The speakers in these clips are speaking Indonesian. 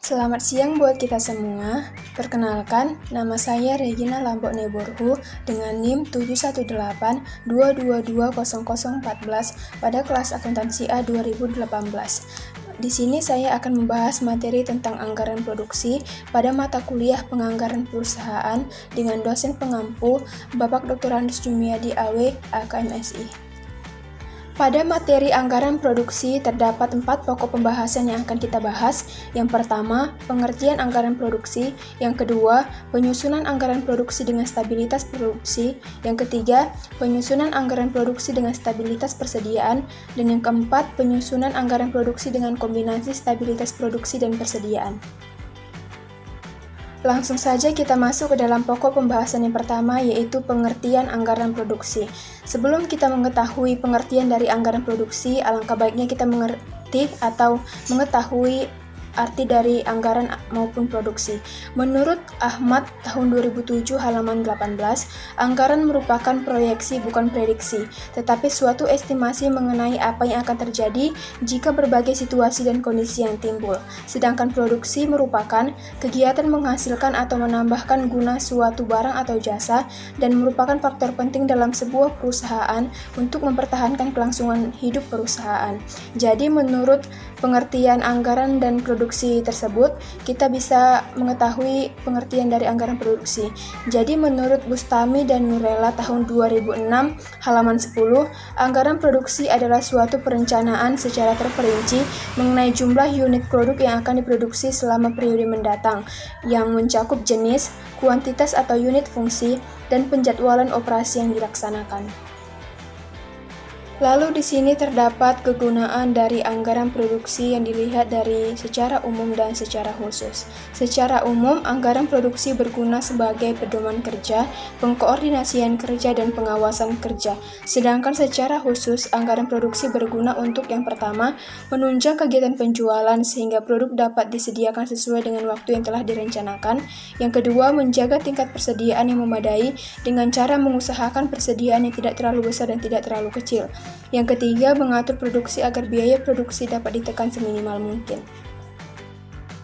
Selamat siang buat kita semua. Perkenalkan, nama saya Regina Lambok Neborhu dengan NIM 71822200014 pada kelas akuntansi A 2018. Di sini saya akan membahas materi tentang anggaran produksi pada mata kuliah penganggaran perusahaan dengan dosen pengampu Bapak Dr. Andus Jumiadi AW, AKMSI. Pada materi anggaran produksi terdapat 4 pokok pembahasan yang akan kita bahas. Yang pertama, pengertian anggaran produksi. Yang kedua, penyusunan anggaran produksi dengan stabilitas produksi. Yang ketiga, penyusunan anggaran produksi dengan stabilitas persediaan. Dan yang keempat, penyusunan anggaran produksi dengan kombinasi stabilitas produksi dan persediaan. Langsung saja kita masuk ke dalam pokok pembahasan yang pertama, yaitu pengertian anggaran produksi. Sebelum kita mengetahui pengertian dari anggaran produksi, alangkah baiknya kita mengerti atau mengetahui arti dari anggaran maupun produksi. Menurut Ahmad tahun 2007 halaman 18, anggaran merupakan proyeksi bukan prediksi, tetapi suatu estimasi mengenai apa yang akan terjadi jika berbagai situasi dan kondisi yang timbul. Sedangkan produksi merupakan kegiatan menghasilkan atau menambahkan guna suatu barang atau jasa dan merupakan faktor penting dalam sebuah perusahaan untuk mempertahankan kelangsungan hidup perusahaan. Jadi menurut pengertian anggaran dan produksi tersebut, kita bisa mengetahui pengertian dari anggaran produksi. Jadi menurut Bustami dan Nurella tahun 2006 halaman 10, anggaran produksi adalah suatu perencanaan secara terperinci mengenai jumlah unit produk yang akan diproduksi selama periode mendatang, yang mencakup jenis, kuantitas atau unit fungsi, dan penjadwalan operasi yang dilaksanakan. Lalu di sini terdapat kegunaan dari anggaran produksi yang dilihat dari secara umum dan secara khusus. Secara umum, anggaran produksi berguna sebagai pedoman kerja, pengkoordinasian kerja, dan pengawasan kerja. Sedangkan secara khusus, anggaran produksi berguna untuk yang pertama, menunjang kegiatan penjualan sehingga produk dapat disediakan sesuai dengan waktu yang telah direncanakan. Yang kedua, menjaga tingkat persediaan yang memadai dengan cara mengusahakan persediaan yang tidak terlalu besar dan tidak terlalu kecil. Yang ketiga, mengatur produksi agar biaya produksi dapat ditekan seminimal mungkin.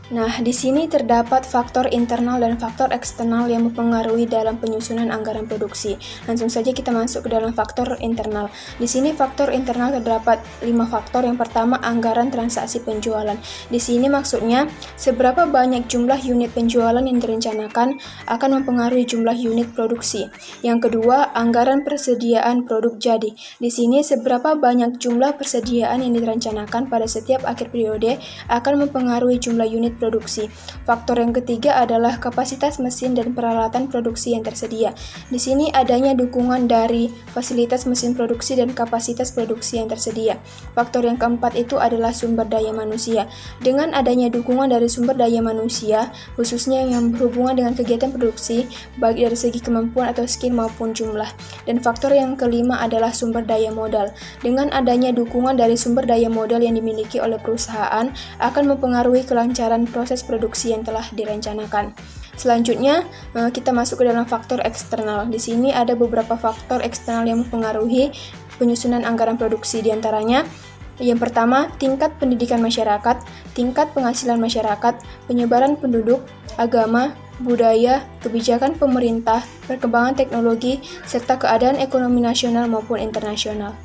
Nah, di sini terdapat faktor internal dan faktor eksternal yang mempengaruhi dalam penyusunan anggaran produksi. Langsung saja kita masuk ke dalam faktor internal. Di sini faktor internal terdapat 5 faktor. Yang pertama, anggaran transaksi penjualan. Di sini maksudnya seberapa banyak jumlah unit penjualan yang direncanakan akan mempengaruhi jumlah unit produksi. Yang kedua, anggaran persediaan produk jadi. Di sini seberapa banyak jumlah persediaan yang direncanakan pada setiap akhir periode akan mempengaruhi jumlah unit produksi. Faktor yang ketiga adalah kapasitas mesin dan peralatan produksi yang tersedia. Di sini adanya dukungan dari fasilitas mesin produksi dan kapasitas produksi yang tersedia. Faktor yang keempat itu adalah sumber daya manusia. Dengan adanya dukungan dari sumber daya manusia, khususnya yang berhubungan dengan kegiatan produksi, baik dari segi kemampuan atau skill maupun jumlah. Dan faktor yang kelima adalah sumber daya modal. Dengan adanya dukungan dari sumber daya modal yang dimiliki oleh perusahaan, akan mempengaruhi kelancaran proses produksi yang telah direncanakan. Selanjutnya, kita masuk ke dalam faktor eksternal. Di sini ada beberapa faktor eksternal yang mempengaruhi penyusunan anggaran produksi. Di antaranya, yang pertama, tingkat pendidikan masyarakat, tingkat penghasilan masyarakat, penyebaran penduduk, agama, budaya, kebijakan pemerintah, perkembangan teknologi, serta keadaan ekonomi nasional maupun internasional.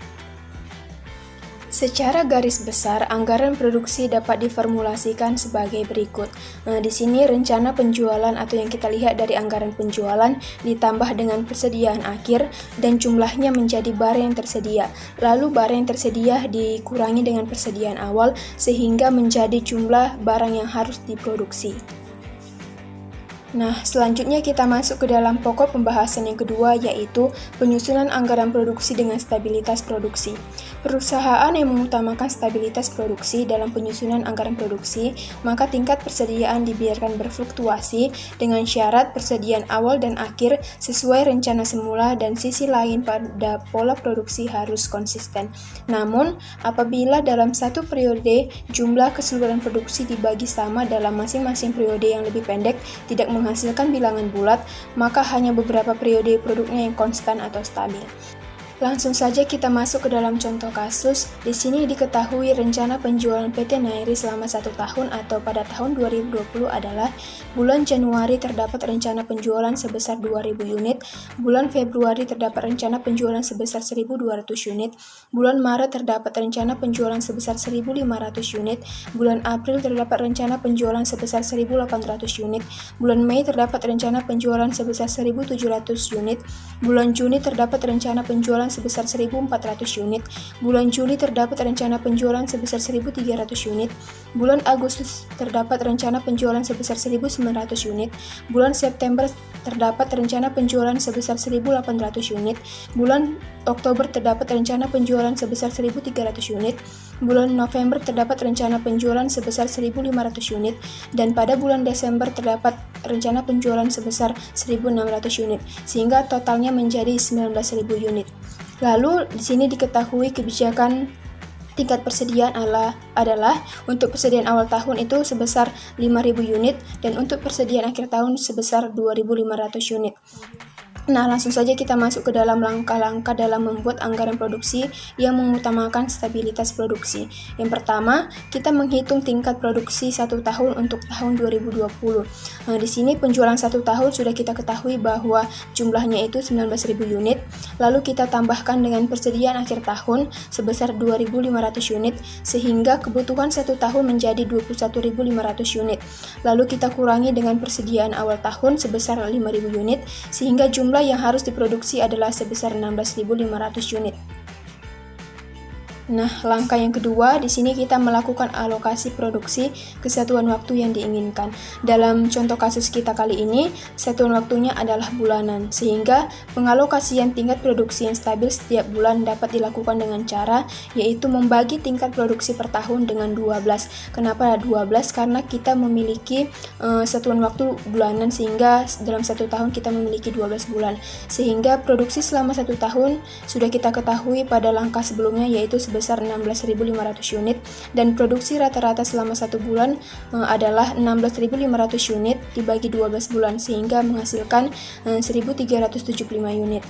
Secara garis besar, anggaran produksi dapat diformulasikan sebagai berikut. Di sini rencana penjualan atau yang kita lihat dari anggaran penjualan ditambah dengan persediaan akhir dan jumlahnya menjadi barang yang tersedia. Lalu barang yang tersedia dikurangi dengan persediaan awal sehingga menjadi jumlah barang yang harus diproduksi. Nah, selanjutnya kita masuk ke dalam pokok pembahasan yang kedua, yaitu penyusunan anggaran produksi dengan stabilitas produksi. Perusahaan yang mengutamakan stabilitas produksi dalam penyusunan anggaran produksi, maka tingkat persediaan dibiarkan berfluktuasi dengan syarat persediaan awal dan akhir sesuai rencana semula dan sisi lain pada pola produksi harus konsisten. Namun, apabila dalam satu periode jumlah keseluruhan produksi dibagi sama dalam masing-masing periode yang lebih pendek tidak menghasilkan bilangan bulat, maka hanya beberapa periode produknya yang konstan atau stabil. Langsung saja kita masuk ke dalam contoh kasus. Di sini diketahui rencana penjualan PT Nairi selama 1 tahun atau pada tahun 2020 adalah bulan Januari terdapat rencana penjualan sebesar 2.000 unit, bulan Februari terdapat rencana penjualan sebesar 1.200 unit, bulan Maret terdapat rencana penjualan sebesar 1.500 unit, bulan April terdapat rencana penjualan sebesar 1.800 unit, bulan Mei terdapat rencana penjualan sebesar 1.700 unit, bulan Juni terdapat rencana penjualan sebesar 1.400 unit, bulan Juli terdapat rencana penjualan sebesar 1.300 unit, bulan Agustus terdapat rencana penjualan sebesar 1.900 unit, bulan September terdapat rencana penjualan sebesar 1.800 unit, bulan Oktober terdapat rencana penjualan sebesar 1.300 unit, bulan November terdapat rencana penjualan sebesar 1.500 unit, dan pada bulan Desember terdapat rencana penjualan sebesar 1.600 unit, sehingga totalnya menjadi 19.000 unit. Lalu di sini diketahui kebijakan tingkat persediaan adalah untuk persediaan awal tahun itu sebesar 5.000 unit dan untuk persediaan akhir tahun sebesar 2.500 unit. Nah, langsung saja kita masuk ke dalam langkah-langkah dalam membuat anggaran produksi yang mengutamakan stabilitas produksi. Yang pertama, kita menghitung tingkat produksi 1 tahun untuk tahun 2020. Nah, di sini penjualan 1 tahun sudah kita ketahui bahwa jumlahnya itu 19.000 unit. Lalu kita tambahkan dengan persediaan akhir tahun sebesar 2.500 unit sehingga kebutuhan 1 tahun menjadi 21.500 unit. Lalu kita kurangi dengan persediaan awal tahun sebesar 5.000 unit sehingga jumlah yang harus diproduksi adalah sebesar 16.500 unit. Nah, langkah yang kedua, di sini kita melakukan alokasi produksi kesatuan waktu yang diinginkan. Dalam contoh kasus kita kali ini, satuan waktunya adalah bulanan, sehingga pengalokasian tingkat produksi yang stabil setiap bulan dapat dilakukan dengan cara, yaitu membagi tingkat produksi per tahun dengan 12. Kenapa 12? Karena kita memiliki satuan waktu bulanan, sehingga dalam 1 tahun kita memiliki 12 bulan. Sehingga produksi selama 1 tahun sudah kita ketahui pada langkah sebelumnya, yaitu sebesar 16.500 unit, dan produksi rata-rata selama 1 bulan adalah 16.500 unit dibagi 12 bulan sehingga menghasilkan 1.375 unit.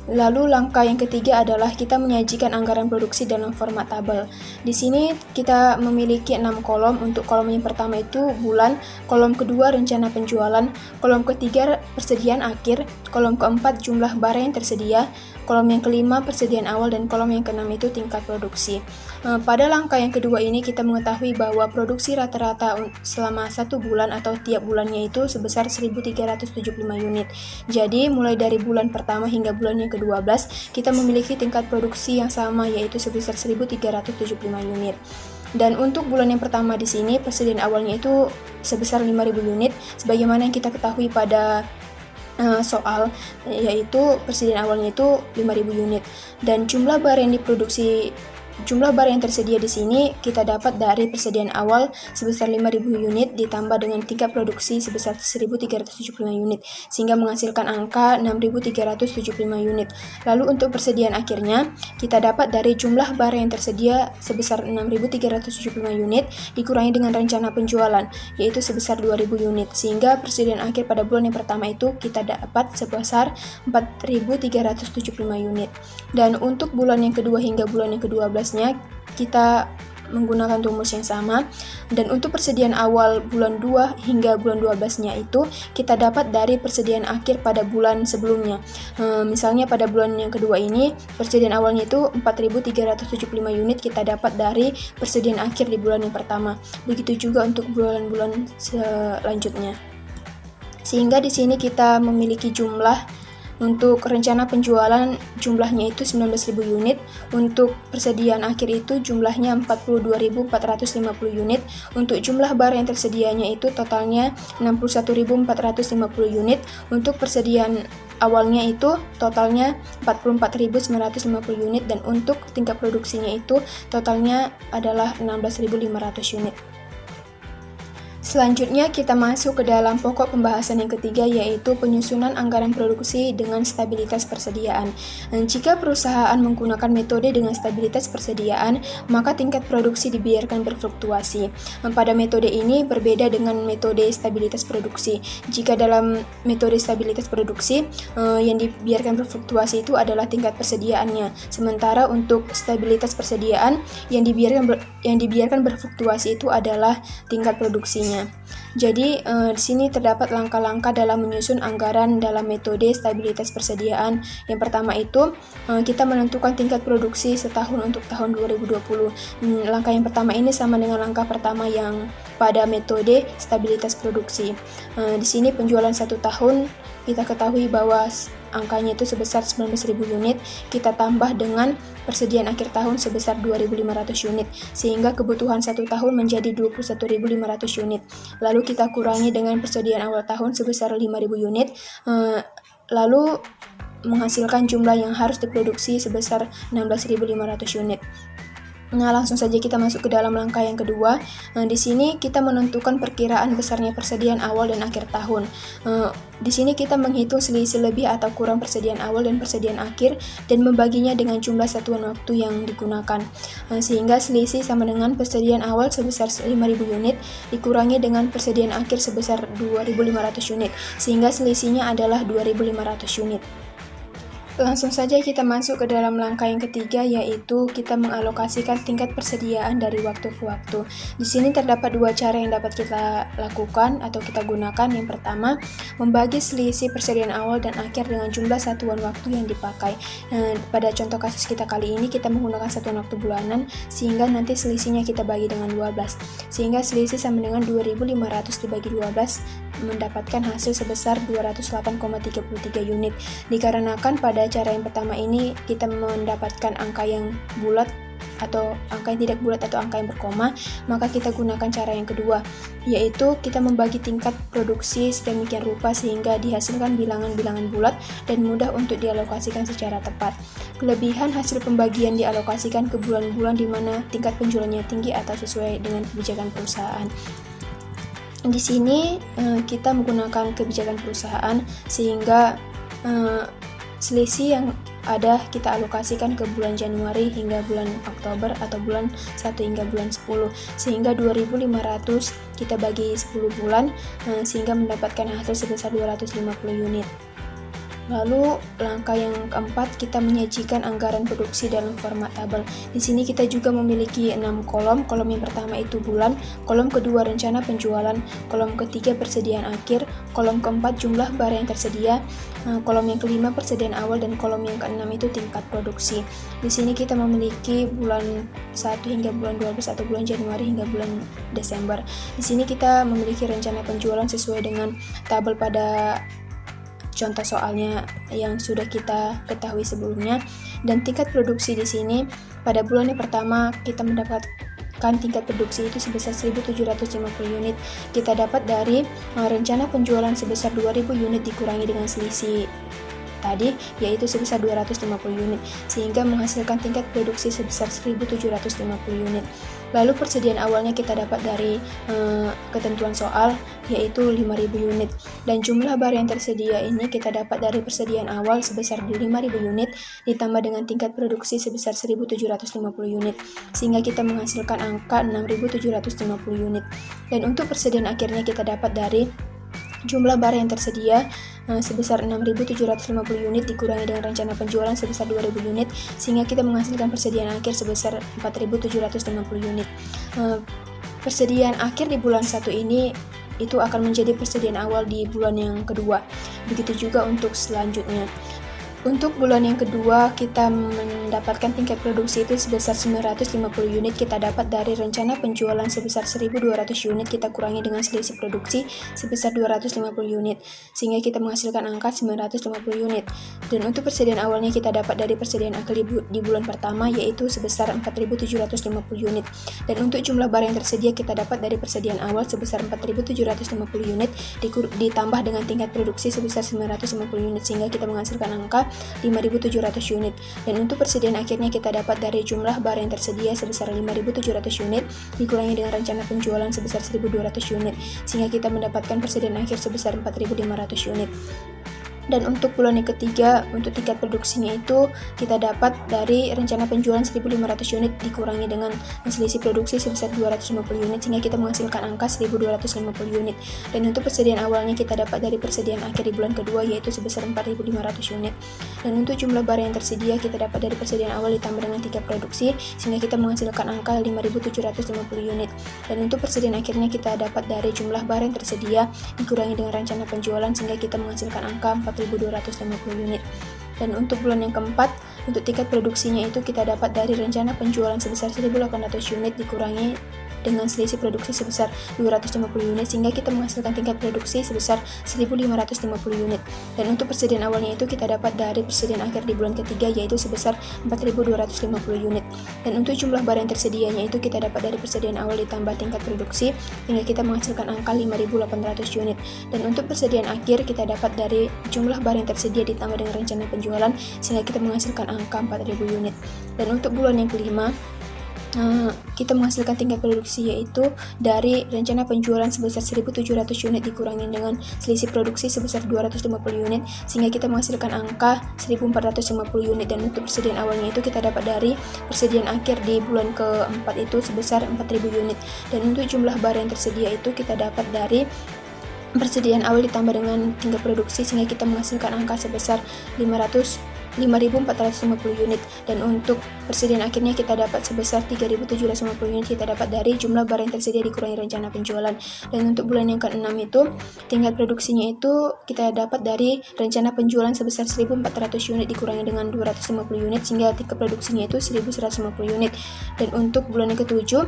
Lalu langkah yang ketiga adalah kita menyajikan anggaran produksi dalam format tabel. Di sini kita memiliki 6 kolom. Untuk kolom yang pertama itu bulan, kolom kedua rencana penjualan, kolom ketiga persediaan akhir, kolom keempat jumlah barang yang tersedia, kolom yang kelima persediaan awal, dan kolom yang keenam itu tingkat produksi. Pada langkah yang kedua ini kita mengetahui bahwa produksi rata-rata selama 1 bulan atau tiap bulannya itu sebesar 1.375 unit. Jadi mulai dari bulan pertama hingga bulan yang ke-12 kita memiliki tingkat produksi yang sama, yaitu sebesar 1.375 unit. Dan untuk bulan yang pertama di sini persediaan awalnya itu sebesar 5.000 unit sebagaimana yang kita ketahui pada soal, yaitu persediaan awalnya itu 5.000 unit, dan jumlah barang yang tersedia di sini kita dapat dari persediaan awal sebesar 5.000 unit ditambah dengan tingkat produksi sebesar 1.375 unit sehingga menghasilkan angka 6.375 unit. Lalu untuk persediaan akhirnya kita dapat dari jumlah barang yang tersedia sebesar 6.375 unit dikurangi dengan rencana penjualan, yaitu sebesar 2.000 unit, sehingga persediaan akhir pada bulan yang pertama itu kita dapat sebesar 4.375 unit. Dan untuk bulan yang kedua hingga bulan yang ke-12 kita menggunakan rumus yang sama, dan untuk persediaan awal bulan 2 hingga bulan 12-nya itu kita dapat dari persediaan akhir pada bulan sebelumnya. Misalnya pada bulan yang kedua ini persediaan awalnya itu 4.375 unit kita dapat dari persediaan akhir di bulan yang pertama. Begitu juga untuk bulan-bulan selanjutnya. Sehingga di sini kita memiliki jumlah untuk rencana penjualan jumlahnya itu 19.000 unit, untuk persediaan akhir itu jumlahnya 42.450 unit, untuk jumlah barang yang tersedianya itu totalnya 61.450 unit, untuk persediaan awalnya itu totalnya 44.950 unit, dan untuk tingkat produksinya itu totalnya adalah 16.500 unit. Selanjutnya kita masuk ke dalam pokok pembahasan yang ketiga, yaitu penyusunan anggaran produksi dengan stabilitas persediaan. Jika perusahaan menggunakan metode dengan stabilitas persediaan, maka tingkat produksi dibiarkan berfluktuasi. Pada metode ini berbeda dengan metode stabilitas produksi. Jika dalam metode stabilitas produksi, yang dibiarkan berfluktuasi itu adalah tingkat persediaannya. Sementara untuk stabilitas persediaan, yang dibiarkan berfluktuasi itu adalah tingkat produksinya. Jadi di sini terdapat langkah-langkah dalam menyusun anggaran dalam metode stabilitas persediaan. Yang pertama itu kita menentukan tingkat produksi setahun untuk tahun 2020. Langkah yang pertama ini sama dengan langkah pertama yang pada metode stabilitas produksi. Di sini penjualan satu tahun kita ketahui bahwa angkanya itu sebesar 19.000 unit, kita tambah dengan persediaan akhir tahun sebesar 2.500 unit, sehingga kebutuhan satu tahun menjadi 21.500 unit. Lalu kita kurangi dengan persediaan awal tahun sebesar 5.000 unit, lalu menghasilkan jumlah yang harus diproduksi sebesar 16.500 unit. Nah, langsung saja kita masuk ke dalam langkah yang kedua. Di sini kita menentukan perkiraan besarnya persediaan awal dan akhir tahun. Di sini kita menghitung selisih lebih atau kurang persediaan awal dan persediaan akhir dan membaginya dengan jumlah satuan waktu yang digunakan. Sehingga selisih sama dengan persediaan awal sebesar 5.000 unit dikurangi dengan persediaan akhir sebesar 2.500 unit, sehingga selisihnya adalah 2.500 unit. Langsung saja kita masuk ke dalam langkah yang ketiga, yaitu kita mengalokasikan tingkat persediaan dari waktu ke waktu. Di sini terdapat dua cara yang dapat kita lakukan atau kita gunakan. Yang pertama, membagi selisih persediaan awal dan akhir dengan jumlah satuan waktu yang dipakai. Pada contoh kasus kita kali ini kita menggunakan satuan waktu bulanan, sehingga nanti selisihnya kita bagi dengan 12. Sehingga selisih sama dengan 2.500 dibagi 12 mendapatkan hasil sebesar 208,33 unit. Dikarenakan pada cara yang pertama ini kita mendapatkan angka yang bulat atau angka yang tidak bulat atau angka yang berkoma, maka kita gunakan cara yang kedua, yaitu kita membagi tingkat produksi sedemikian rupa sehingga dihasilkan bilangan-bilangan bulat dan mudah untuk dialokasikan secara tepat. Kelebihan hasil pembagian dialokasikan ke bulan-bulan di mana tingkat penjualannya tinggi atau sesuai dengan kebijakan perusahaan. Di sini kita menggunakan kebijakan perusahaan sehingga selisih yang ada kita alokasikan ke bulan Januari hingga bulan Oktober atau bulan 1 hingga bulan 10, sehingga 2.500 kita bagi 10 bulan sehingga mendapatkan hasil sebesar 250 unit. Lalu langkah yang keempat, kita menyajikan anggaran produksi dalam format tabel. Di sini kita juga memiliki 6 kolom. Kolom yang pertama itu bulan, kolom kedua rencana penjualan, kolom ketiga persediaan akhir, kolom keempat jumlah barang yang tersedia, kolom yang kelima persediaan awal, dan kolom yang keenam itu tingkat produksi. Di sini kita memiliki bulan 1 hingga bulan 12 atau bulan Januari hingga bulan Desember. Di sini kita memiliki rencana penjualan sesuai dengan tabel pada contoh soalnya yang sudah kita ketahui sebelumnya. Dan tingkat produksi di sini pada bulan yang pertama kita mendapatkan tingkat produksi itu sebesar 1.750 unit. Kita dapat dari rencana penjualan sebesar 2.000 unit dikurangi dengan selisih tadi, yaitu sebesar 250 unit, sehingga menghasilkan tingkat produksi sebesar 1.750 unit. Lalu persediaan awalnya kita dapat dari ketentuan soal, yaitu 5.000 unit, dan jumlah barang yang tersedia ini kita dapat dari persediaan awal sebesar 5.000 unit ditambah dengan tingkat produksi sebesar 1.750 unit, sehingga kita menghasilkan angka 6.750 unit. Dan untuk persediaan akhirnya kita dapat dari jumlah barang yang tersedia sebesar 6.750 unit dikurangi dengan rencana penjualan sebesar 2.000 unit, sehingga kita menghasilkan persediaan akhir sebesar 4.750 unit. Persediaan akhir di bulan 1 ini itu akan menjadi persediaan awal di bulan yang kedua. Begitu juga untuk selanjutnya. Untuk bulan yang kedua kita mendapatkan tingkat produksi itu sebesar 950 unit. Kita dapat dari rencana penjualan sebesar 1.200 unit kita kurangi dengan selisih produksi sebesar 250 unit, sehingga kita menghasilkan angka 950 unit. Dan untuk persediaan awalnya kita dapat dari persediaan akhir di bulan pertama, yaitu sebesar 4.750 unit. Dan untuk jumlah barang yang tersedia kita dapat dari persediaan awal sebesar 4.750 unit ditambah dengan tingkat produksi sebesar 950 unit, sehingga kita menghasilkan angka 5.700 unit. Dan untuk persediaan akhirnya kita dapat dari jumlah barang yang tersedia sebesar 5.700 unit dikurangi dengan rencana penjualan sebesar 1.200 unit, sehingga kita mendapatkan persediaan akhir sebesar 4.500 unit. Dan untuk bulan yang ketiga, untuk tingkat produksinya itu kita dapat dari rencana penjualan 1.500 unit dikurangi dengan selisih produksi sebesar 250 unit, sehingga kita menghasilkan angka 1.250 unit. Dan untuk persediaan awalnya kita dapat dari persediaan akhir di bulan kedua, yaitu sebesar 4.500 unit. Dan untuk jumlah barang yang tersedia kita dapat dari persediaan awal ditambah dengan tingkat produksi, sehingga kita menghasilkan angka 5.750 unit. Dan untuk persediaan akhirnya kita dapat dari jumlah barang yang tersedia dikurangi dengan rencana penjualan, sehingga kita menghasilkan angka 4.250 unit. Dan untuk bulan yang keempat, untuk tingkat produksinya itu kita dapat dari rencana penjualan sebesar 1.800 unit dikurangi dengan selisih produksi sebesar 250 unit, sehingga kita menghasilkan tingkat produksi sebesar 1.550 unit. Dan untuk persediaan awalnya itu kita dapat dari persediaan akhir di bulan ketiga, yaitu sebesar 4.250 unit. Dan untuk jumlah barang yang tersedianya itu kita dapat dari persediaan awal ditambah tingkat produksi, sehingga kita menghasilkan angka 5.800 unit. Dan untuk persediaan akhir kita dapat dari jumlah barang yang tersedia ditambah dengan rencana penjualan, sehingga kita menghasilkan angka 4.000 unit. Dan untuk bulan yang kelima, kita menghasilkan tingkat produksi yaitu dari rencana penjualan sebesar 1.700 unit dikurangi dengan selisih produksi sebesar 250 unit, sehingga kita menghasilkan angka 1.450 unit. Dan untuk persediaan awalnya itu kita dapat dari persediaan akhir di bulan keempat itu sebesar 4.000 unit. Dan untuk jumlah barang yang tersedia itu kita dapat dari persediaan awal ditambah dengan tingkat produksi, sehingga kita menghasilkan angka sebesar 5.450 unit. Dan untuk persediaan akhirnya kita dapat sebesar 3.750 unit kita dapat dari jumlah barang yang tersedia dikurangi rencana penjualan. Dan untuk bulan yang ke-6 itu tingkat produksinya itu kita dapat dari rencana penjualan sebesar 1.400 unit dikurangi dengan 250 unit, sehingga tingkat produksinya itu 1.150 unit. Dan untuk bulan yang ke-7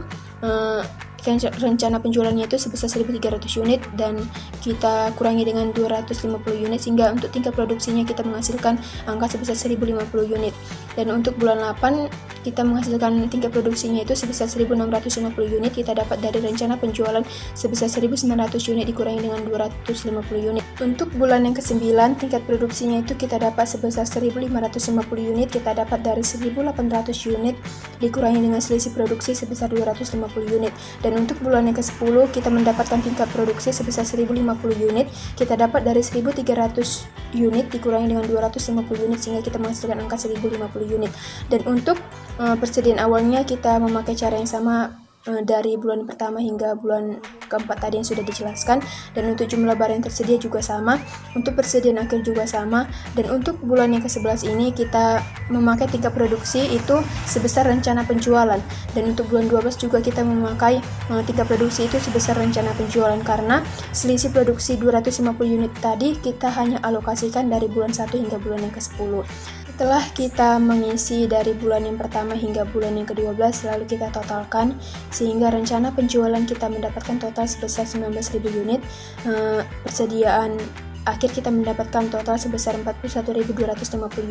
rencana penjualannya itu sebesar 1.300 unit dan kita kurangi dengan 250 unit, sehingga untuk tingkat produksinya kita menghasilkan angka sebesar 1.050 unit. Dan untuk bulan 8 kita menghasilkan tingkat produksinya itu sebesar 1.650 unit kita dapat dari rencana penjualan sebesar 1.900 unit dikurangi dengan 250 unit. Untuk bulan yang ke-9 tingkat produksinya itu kita dapat sebesar 1.550 unit kita dapat dari 1.800 unit dikurangi dengan selisih produksi sebesar 250 unit. Dan untuk bulan yang ke-10 kita mendapatkan tingkat produksi sebesar 1.050 unit kita dapat dari 1.300 unit dikurangi dengan 250 unit, sehingga kita menghasilkan angka 1.050 unit. Dan untuk persediaan awalnya kita memakai cara yang sama dari bulan pertama hingga bulan keempat tadi yang sudah dijelaskan. Dan untuk jumlah barang yang tersedia juga sama, untuk persediaan akhir juga sama. Dan untuk bulan yang ke-11 ini kita memakai tingkat produksi itu sebesar rencana penjualan. Dan untuk bulan 12 juga kita memakai tingkat produksi itu sebesar rencana penjualan, karena selisih produksi 250 unit tadi kita hanya alokasikan dari bulan 1 hingga bulan yang ke-10. Setelah kita mengisi dari bulan yang pertama hingga bulan yang ke-12, lalu kita totalkan, sehingga rencana penjualan kita mendapatkan total sebesar 19.000 unit. Persediaan akhir kita mendapatkan total sebesar 41.250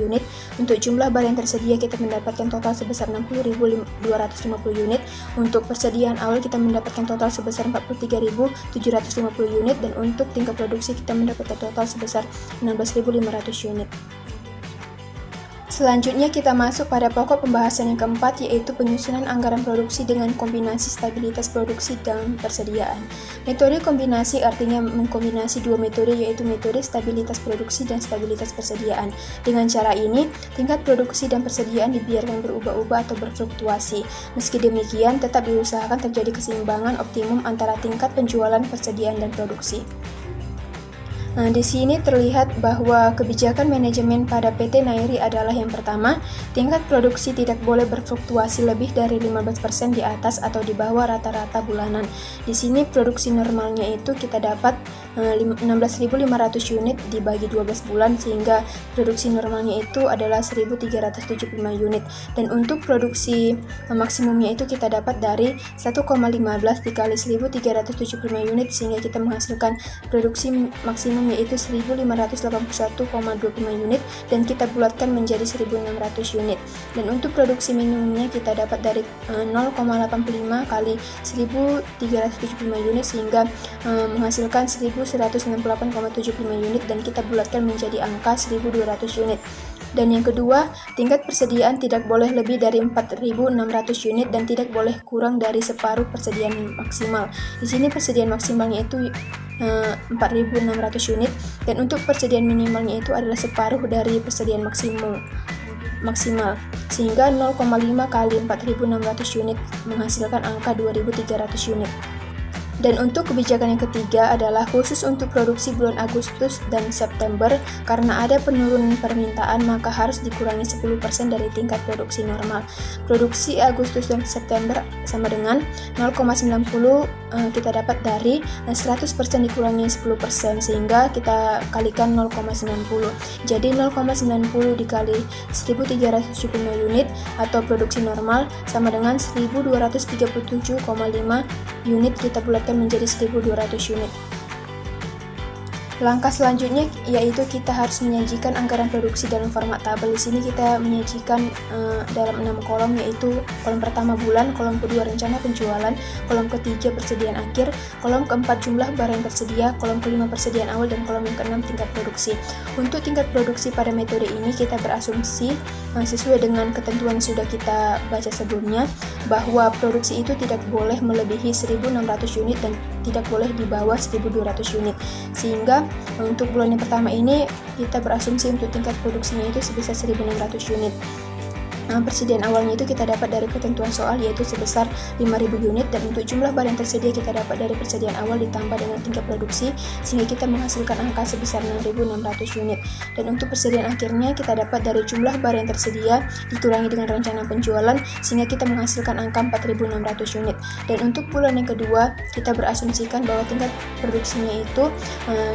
unit. Untuk jumlah barang yang tersedia kita mendapatkan total sebesar 60.250 unit. Untuk persediaan awal kita mendapatkan total sebesar 43.750 unit. Dan untuk tingkat produksi kita mendapatkan total sebesar 16.500 unit. Selanjutnya kita masuk pada pokok pembahasan yang keempat, yaitu penyusunan anggaran produksi dengan kombinasi stabilitas produksi dan persediaan. Metode kombinasi artinya mengkombinasi dua metode, yaitu metode stabilitas produksi dan stabilitas persediaan. Dengan cara ini, tingkat produksi dan persediaan dibiarkan berubah-ubah atau berfluktuasi. Meski demikian, tetap diusahakan terjadi keseimbangan optimum antara tingkat penjualan, persediaan, dan produksi. Di sini terlihat bahwa kebijakan manajemen pada PT Nairi adalah yang pertama, tingkat produksi tidak boleh berfluktuasi lebih dari 15% di atas atau di bawah rata-rata bulanan. Di sini produksi normalnya itu kita dapat 16.500 unit dibagi 12 bulan, sehingga produksi normalnya itu adalah 1.375 unit. Dan untuk produksi maksimumnya itu kita dapat dari 1,15 dikali 1.375 unit, sehingga kita menghasilkan produksi maksimum yaitu 1.581,25 unit, dan kita bulatkan menjadi 1.600 unit. Dan untuk produksi minimumnya kita dapat dari 0,85 kali 1.375 unit, sehingga menghasilkan 1.168,75 unit, dan kita bulatkan menjadi angka 1.200 unit. Dan yang kedua, tingkat persediaan tidak boleh lebih dari 4.600 unit dan tidak boleh kurang dari separuh persediaan maksimal. Di sini persediaan maksimalnya itu 4.600 unit dan untuk persediaan minimalnya itu adalah separuh dari persediaan maksimal, sehingga 0,5 kali 4.600 unit menghasilkan angka 2.300 unit. Dan untuk kebijakan yang ketiga adalah khusus untuk produksi bulan Agustus dan September, karena ada penurunan permintaan maka harus dikurangi 10% dari tingkat produksi normal. Produksi Agustus dan September sama dengan 0,90 kita dapat dari 100% dikurangi 10%, sehingga kita kalikan 0,90. Jadi 0,90 dikali 1.375 unit atau produksi normal sama dengan 1.237,5 unit kita bulatkan menjadi 1.200 unit. Langkah selanjutnya yaitu kita harus menyajikan anggaran produksi dalam format tabel. Di sini kita menyajikan dalam 6 kolom, yaitu kolom pertama bulan, kolom kedua rencana penjualan, kolom ketiga persediaan akhir, kolom keempat jumlah barang yang tersedia, kolom kelima persediaan awal, dan kolom yang keenam tingkat produksi. Untuk tingkat produksi pada metode ini kita berasumsi sesuai dengan ketentuan yang sudah kita baca sebelumnya, bahwa produksi itu tidak boleh melebihi 1.600 unit dan tidak boleh di bawah 1.200 unit. Sehingga untuk bulan yang pertama ini kita berasumsi untuk tingkat produksinya itu sebesar 1.600 unit. Persediaan awalnya itu kita dapat dari ketentuan soal, yaitu sebesar 5.000 unit, dan untuk jumlah barang yang tersedia kita dapat dari persediaan awal ditambah dengan tingkat produksi sehingga kita menghasilkan angka sebesar 6.600 unit. Dan untuk persediaan akhirnya kita dapat dari jumlah barang yang tersedia dikurangi dengan rencana penjualan sehingga kita menghasilkan angka 4.600 unit. Dan untuk bulan yang kedua kita berasumsikan bahwa tingkat produksinya itu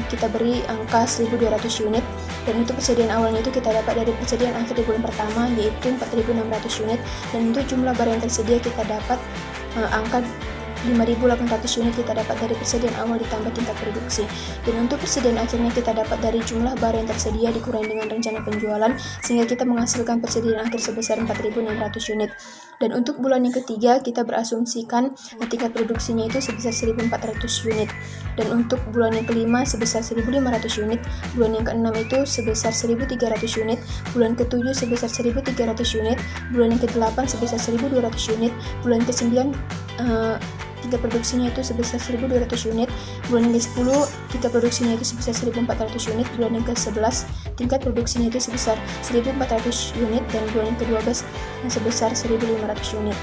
kita beri angka 1.200 unit, dan untuk persediaan awalnya itu kita dapat dari persediaan akhir di bulan pertama yaitu 4.600 unit, dan untuk jumlah barang yang tersedia kita dapat angka 5.800 unit kita dapat dari persediaan awal ditambah tingkat produksi. Dan untuk persediaan akhirnya kita dapat dari jumlah barang yang tersedia dikurangi dengan rencana penjualan sehingga kita menghasilkan persediaan akhir sebesar 4.600 unit. Dan untuk bulan yang ketiga kita berasumsikan tingkat produksinya itu sebesar 1.400 unit. Dan untuk bulan yang kelima sebesar 1.500 unit, bulan yang keenam itu sebesar 1.300 unit, bulan ketujuh sebesar 1.300 unit, bulan yang kedelapan sebesar 1.200 unit, bulan ke-9 tingkat produksinya itu sebesar 1.200 unit, bulan yang ke-10 tingkat produksinya itu sebesar 1.400 unit, bulan yang ke-11 tingkat produksinya itu sebesar 1.400 unit, dan bulan yang ke-12 sebesar 1.500 unit.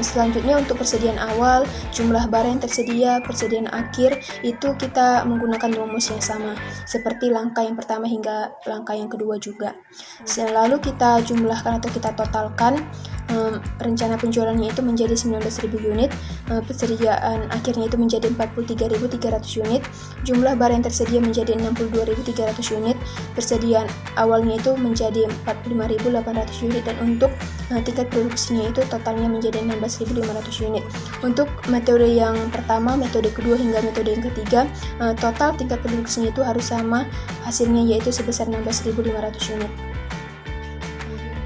Selanjutnya untuk persediaan awal, jumlah barang yang tersedia, persediaan akhir itu kita menggunakan rumus yang sama seperti langkah yang pertama hingga langkah yang kedua juga. Lalu kita jumlahkan atau kita totalkan rencana penjualannya itu menjadi 19.000 unit, persediaan akhirnya itu menjadi 43.300 unit, jumlah barang yang tersedia menjadi 62.300 unit, persediaan awalnya itu menjadi 45.800 unit, dan untuk tingkat produksinya itu totalnya menjadi 16.500 unit. Untuk metode yang pertama, metode kedua hingga metode yang ketiga, total tingkat produksinya itu harus sama hasilnya, yaitu sebesar 16.500 unit.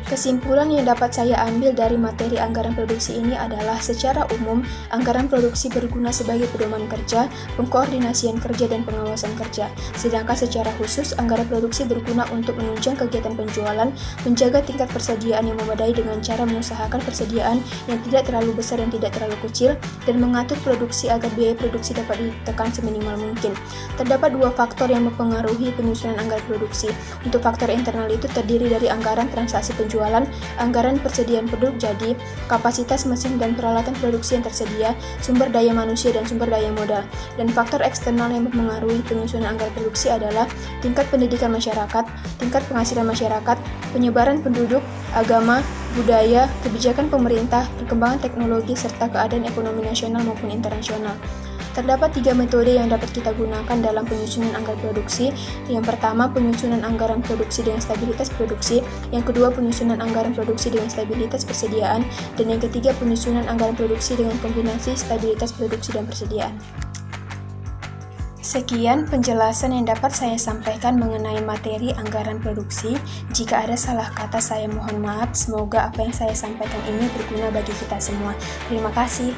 Kesimpulan yang dapat saya ambil dari materi anggaran produksi ini adalah secara umum, anggaran produksi berguna sebagai pedoman kerja, pengkoordinasian kerja, dan pengawasan kerja. Sedangkan secara khusus, anggaran produksi berguna untuk menunjang kegiatan penjualan, menjaga tingkat persediaan yang memadai dengan cara mengusahakan persediaan yang tidak terlalu besar dan tidak terlalu kecil, dan mengatur produksi agar biaya produksi dapat ditekan seminimal mungkin. Terdapat dua faktor yang mempengaruhi penyusunan anggaran produksi. Untuk faktor internal itu terdiri dari anggaran transaksi penjualan, anggaran persediaan produk jadi, kapasitas mesin dan peralatan produksi yang tersedia, sumber daya manusia dan sumber daya modal. Dan faktor eksternal yang mempengaruhi penyusunan anggaran produksi adalah tingkat pendidikan masyarakat, tingkat penghasilan masyarakat, penyebaran penduduk, agama, budaya, kebijakan pemerintah, perkembangan teknologi, serta keadaan ekonomi nasional maupun internasional. Terdapat 3 metode yang dapat kita gunakan dalam penyusunan anggaran produksi. Yang pertama, penyusunan anggaran produksi dengan stabilitas produksi. Yang kedua, penyusunan anggaran produksi dengan stabilitas persediaan. Dan yang ketiga, penyusunan anggaran produksi dengan kombinasi stabilitas produksi dan persediaan. Sekian penjelasan yang dapat saya sampaikan mengenai materi anggaran produksi. Jika ada salah kata, saya mohon maaf. Semoga apa yang saya sampaikan ini berguna bagi kita semua. Terima kasih.